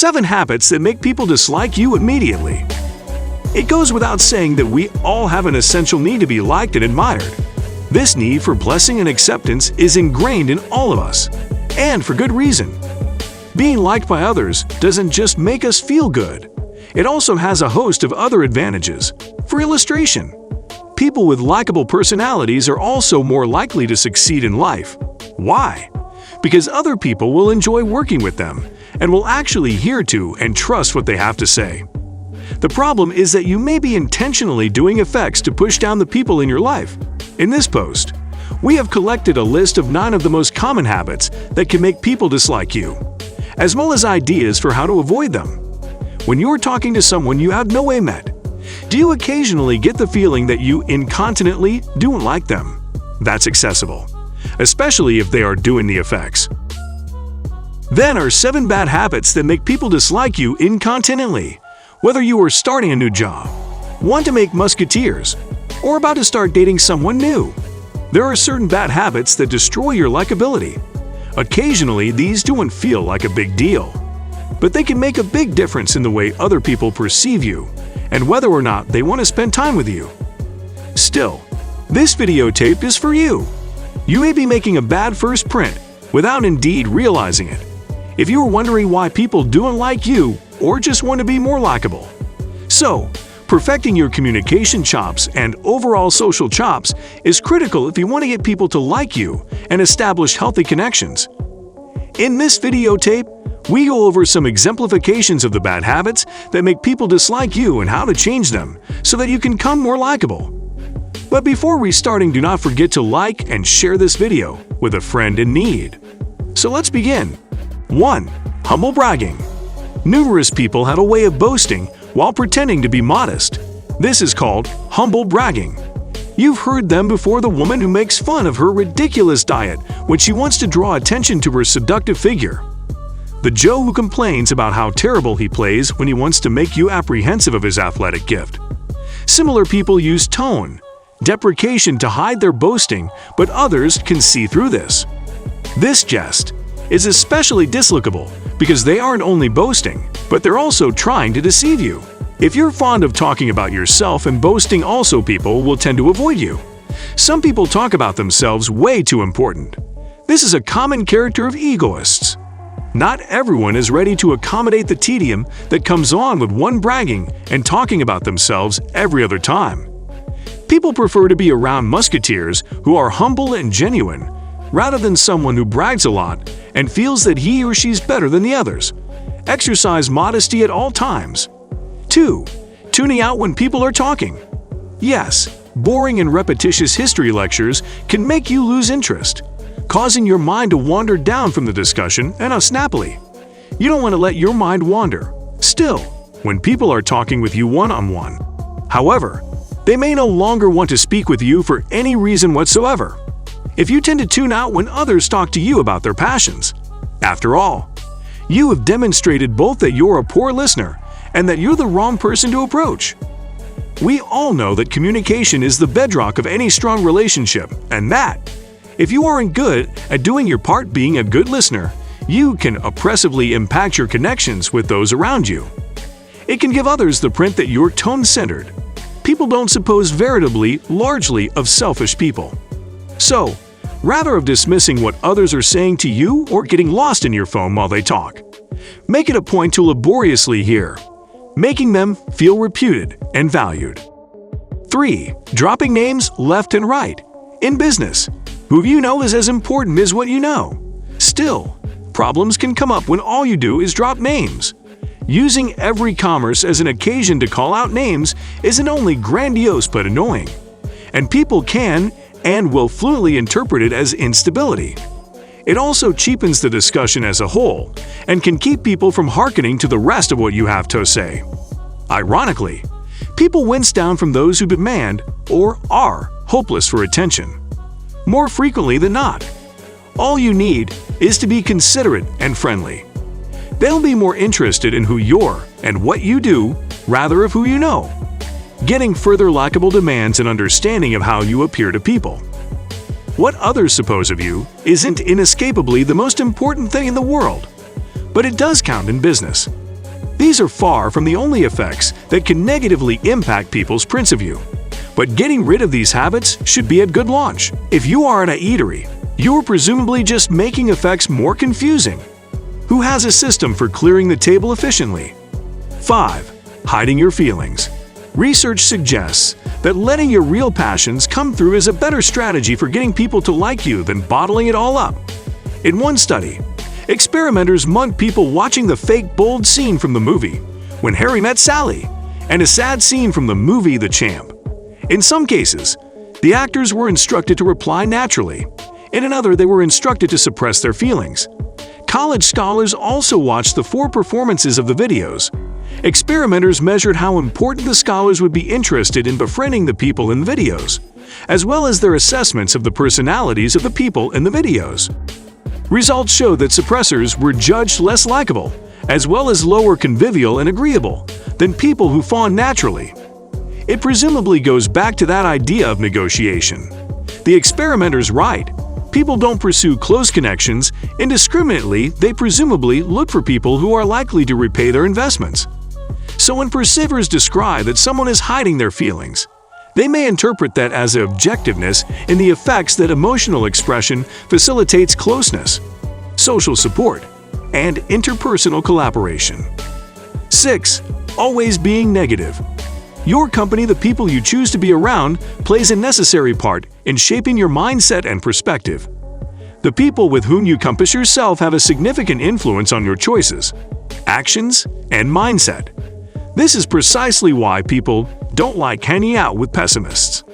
7 habits that make people dislike you immediately. It goes without saying that we all have an essential need to be liked and admired. This need for blessing and acceptance is ingrained in all of us, and for good reason. Being liked by others doesn't just make us feel good. It also has a host of other advantages. For illustration, people with likable personalities are also more likely to succeed in life. Why? Because other people will enjoy working with them and will actually hear to and trust what they have to say. The problem is that you may be intentionally doing effects to push down the people in your life. In this post, we have collected a list of 9 of the most common habits that can make people dislike you, as well as ideas for how to avoid them. When you're talking to someone you have no way met, do you occasionally get the feeling that you incontinently don't like them? That's accessible, especially if they are doing the effects. Then are 7 bad habits that make people dislike you incontinently. Whether you are starting a new job, want to make musketeers, or about to start dating someone new, there are certain bad habits that destroy your likability. Occasionally, these don't feel like a big deal, but they can make a big difference in the way other people perceive you and whether or not they want to spend time with you. Still, this videotape is for you. You may be making a bad first print without indeed realizing it. If you are wondering why people don't like you or just want to be more likable. So, perfecting your communication chops and overall social chops is critical if you want to get people to like you and establish healthy connections. In this videotape, we go over some exemplifications of the bad habits that make people dislike you and how to change them so that you can become more likable. But before restarting, do not forget to like and share this video with a friend in need. So let's begin. 1. Humble bragging. Numerous people have a way of boasting while pretending to be modest. This is called humble bragging. You've heard them before: the woman who makes fun of her ridiculous diet when she wants to draw attention to her seductive figure. The Joe who complains about how terrible he plays when he wants to make you apprehensive of his athletic gift. Similar people use tone, deprecation to hide their boasting, but others can see through this. This jest is especially dislikable because they aren't only boasting, but they're also trying to deceive you. If you're fond of talking about yourself and boasting, also people will tend to avoid you. Some people talk about themselves way too important. This is a common character of egoists. Not everyone is ready to accommodate the tedium that comes on with one bragging and talking about themselves every other time. People prefer to be around musketeers who are humble and genuine, rather than someone who brags a lot and feels that he or she's better than the others. Exercise modesty at all times. 2. Tuning out when people are talking. Yes, boring and repetitious history lectures can make you lose interest, causing your mind to wander down from the discussion and snappily. You don't want to let your mind wander. Still, when people are talking with you one-on-one, however, they may no longer want to speak with you for any reason whatsoever. If you tend to tune out when others talk to you about their passions, after all, you have demonstrated both that you're a poor listener and that you're the wrong person to approach. We all know that communication is the bedrock of any strong relationship, and that, if you aren't good at doing your part being a good listener, you can oppressively impact your connections with those around you. It can give others the print that you're tone-centered. People don't suppose veritably largely of selfish people. So, rather of dismissing what others are saying to you or getting lost in your phone while they talk, make it a point to laboriously hear, making them feel reputed and valued. 3. Dropping names left and right. In business, who you know is as important as what you know. Still, problems can come up when all you do is drop names. Using every commerce as an occasion to call out names isn't only grandiose but annoying, and people can and will fluently interpret it as instability. It also cheapens the discussion as a whole and can keep people from hearkening to the rest of what you have to say. Ironically, people wince down from those who demand or are hopeless for attention. More frequently than not, all you need is to be considerate and friendly. They'll be more interested in who you're and what you do rather of who you know. Getting further likable demands an understanding of how you appear to people. What others suppose of you isn't inescapably the most important thing in the world, but it does count in business. These are far from the only effects that can negatively impact people's point of view. But getting rid of these habits should be a good launch. If you are at a eatery, you are presumably just making effects more confusing. Who has a system for clearing the table efficiently? 5. Hiding your feelings. Research suggests that letting your real passions come through is a better strategy for getting people to like you than bottling it all up. In one study, experimenters mugged people watching the fake bold scene from the movie When Harry Met Sally and a sad scene from the movie The Champ. In some cases, the actors were instructed to reply naturally. In another, they were instructed to suppress their feelings. College scholars also watched the 4 performances of the videos. Experimenters measured how important the scholars would be interested in befriending the people in the videos, as well as their assessments of the personalities of the people in the videos. Results showed that suppressors were judged less likable, as well as lower convivial and agreeable, than people who fawn naturally. It presumably goes back to that idea of negotiation. The experimenter's right. People don't pursue close connections indiscriminately, they presumably look for people who are likely to repay their investments. So when perceivers describe that someone is hiding their feelings, they may interpret that as objectiveness in the effects that emotional expression facilitates closeness, social support, and interpersonal collaboration. 6. Always being negative. Your company, the people you choose to be around, plays a necessary part in shaping your mindset and perspective. The people with whom you compass yourself have a significant influence on your choices, actions, and mindset. This is precisely why people don't like hanging out with pessimists.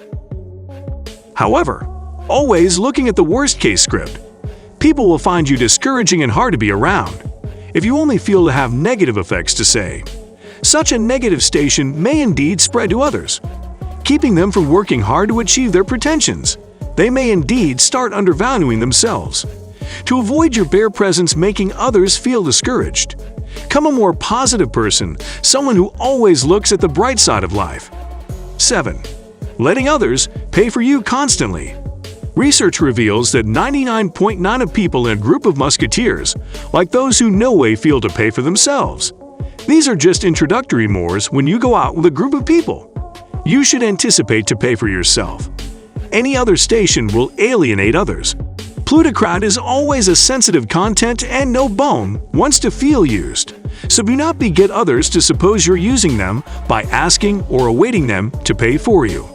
However, always looking at the worst-case script, people will find you discouraging and hard to be around if you only feel to have negative effects to say. Such a negative station may indeed spread to others, keeping them from working hard to achieve their pretensions. They may indeed start undervaluing themselves. To avoid your bare presence making others feel discouraged, become a more positive person, someone who always looks at the bright side of life. 7. Letting others pay for you constantly. Research reveals that 99.9% of people in a group of musketeers like those who no way feel to pay for themselves. These are just introductory mores when you go out with a group of people. You should anticipate to pay for yourself. Any other station will alienate others. Plutocrat is always a sensitive content and no bone wants to feel used. So do not beget others to suppose you're using them by asking or awaiting them to pay for you.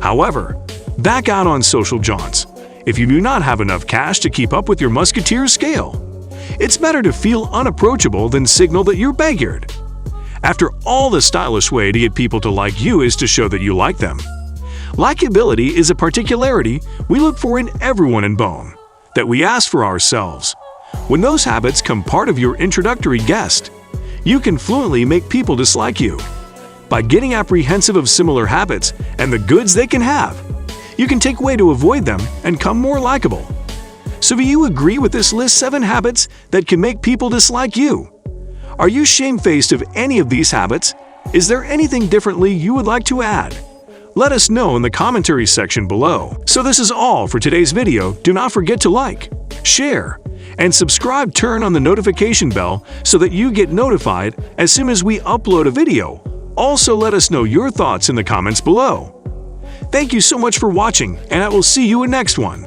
However, back out on social jaunts if you do not have enough cash to keep up with your musketeer's scale. It's better to feel unapproachable than signal that you're beggared. After all, the stylish way to get people to like you is to show that you like them. Likability is a particularity we look for in everyone in Bone, that we ask for ourselves. When those habits come part of your introductory guest, you can fluently make people dislike you. By getting apprehensive of similar habits and the goods they can have, you can take way to avoid them and come more likable. So do you agree with this list 7 habits that can make people dislike you? Are you shamefaced of any of these habits? Is there anything differently you would like to add? Let us know in the commentary section below. So this is all for today's video. Do not forget to like, share, and subscribe. Turn on the notification bell so that you get notified as soon as we upload a video. Also, let us know your thoughts in the comments below. Thank you so much for watching, and I will see you in next one.